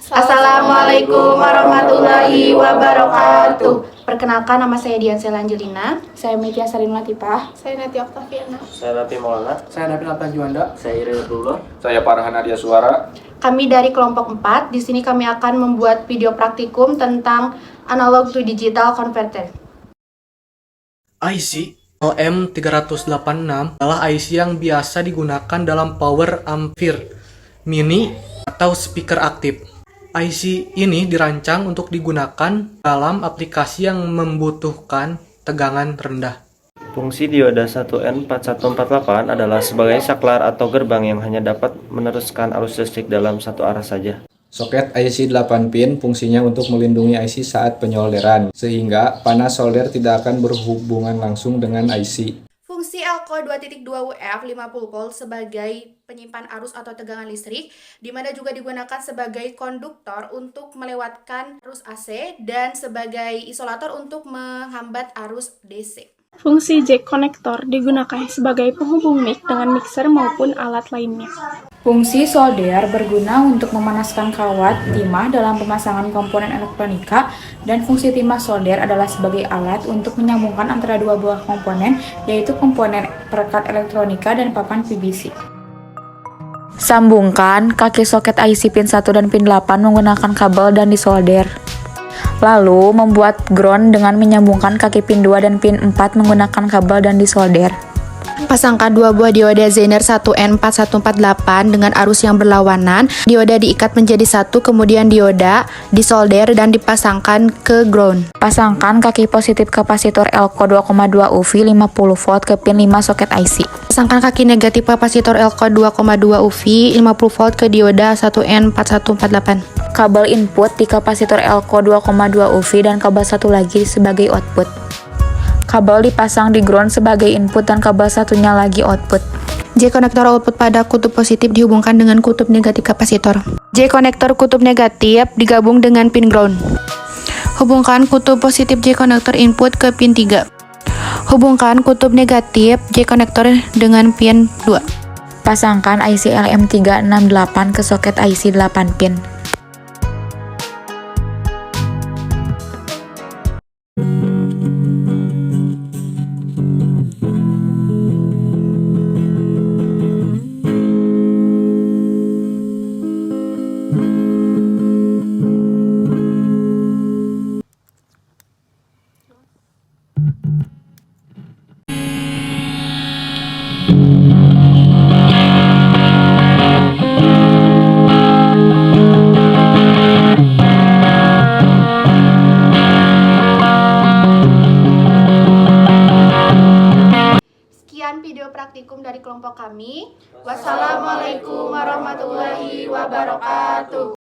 Assalamualaikum warahmatullahi wabarakatuh. Perkenalkan, nama saya Dian Sela Angelina. Saya Metia Sarin Latifah. Saya Nati Oktaviana. Saya Nafi Maulana. Saya Nabil Alta Juanda. Saya Iri Abdullah. Saya Farhan Adia Suara. Kami dari kelompok 4. Di sini kami akan membuat video praktikum tentang analog to digital converter. IC OM386 adalah IC yang biasa digunakan dalam power ampere mini atau speaker aktif. IC ini dirancang untuk digunakan dalam aplikasi yang membutuhkan tegangan rendah. Fungsi dioda 1N4148 adalah sebagai saklar atau gerbang yang hanya dapat meneruskan arus listrik dalam satu arah saja. Soket IC 8 pin fungsinya untuk melindungi IC saat penyolderan, sehingga panas solder tidak akan berhubungan langsung dengan IC. Fungsi Elco 2.2 UF 50 volt sebagai penyimpan arus atau tegangan listrik, di mana juga digunakan sebagai konduktor untuk melewatkan arus AC dan sebagai isolator untuk menghambat arus DC. Fungsi jack konektor digunakan sebagai penghubung mic dengan mixer maupun alat lainnya. Fungsi solder berguna untuk memanaskan kawat timah dalam pemasangan komponen elektronika, dan fungsi timah solder adalah sebagai alat untuk menyambungkan antara dua buah komponen, yaitu komponen perekat elektronika dan papan PVC. Sambungkan kaki soket IC pin 1 dan pin 8 menggunakan kabel dan disolder. Lalu membuat ground dengan menyambungkan kaki pin 2 dan pin 4 menggunakan kabel dan disolder. Pasangkan dua buah dioda Zener 1N4148 dengan arus yang berlawanan. Dioda diikat menjadi satu, kemudian dioda disolder dan dipasangkan ke ground. Pasangkan kaki positif kapasitor Elco 2,2 UV 50 volt ke pin 5 soket IC. Pasangkan kaki negatif kapasitor Elco 2,2 UV 50 volt ke dioda 1N4148. Kabel input di kapasitor Elco 2,2 UV dan kabel satu lagi sebagai output. Kabel dipasang di ground sebagai input dan kabel satunya lagi output. J konektor output pada kutub positif dihubungkan dengan kutub negatif kapasitor. J konektor kutub negatif digabung dengan pin ground. Hubungkan kutub positif J konektor input ke pin 3. Hubungkan kutub negatif J konektor dengan pin 2. Pasangkan IC LM368 ke soket IC 8 pin. Sekian video praktikum dari kelompok kami. Wassalamualaikum warahmatullahi wabarakatuh.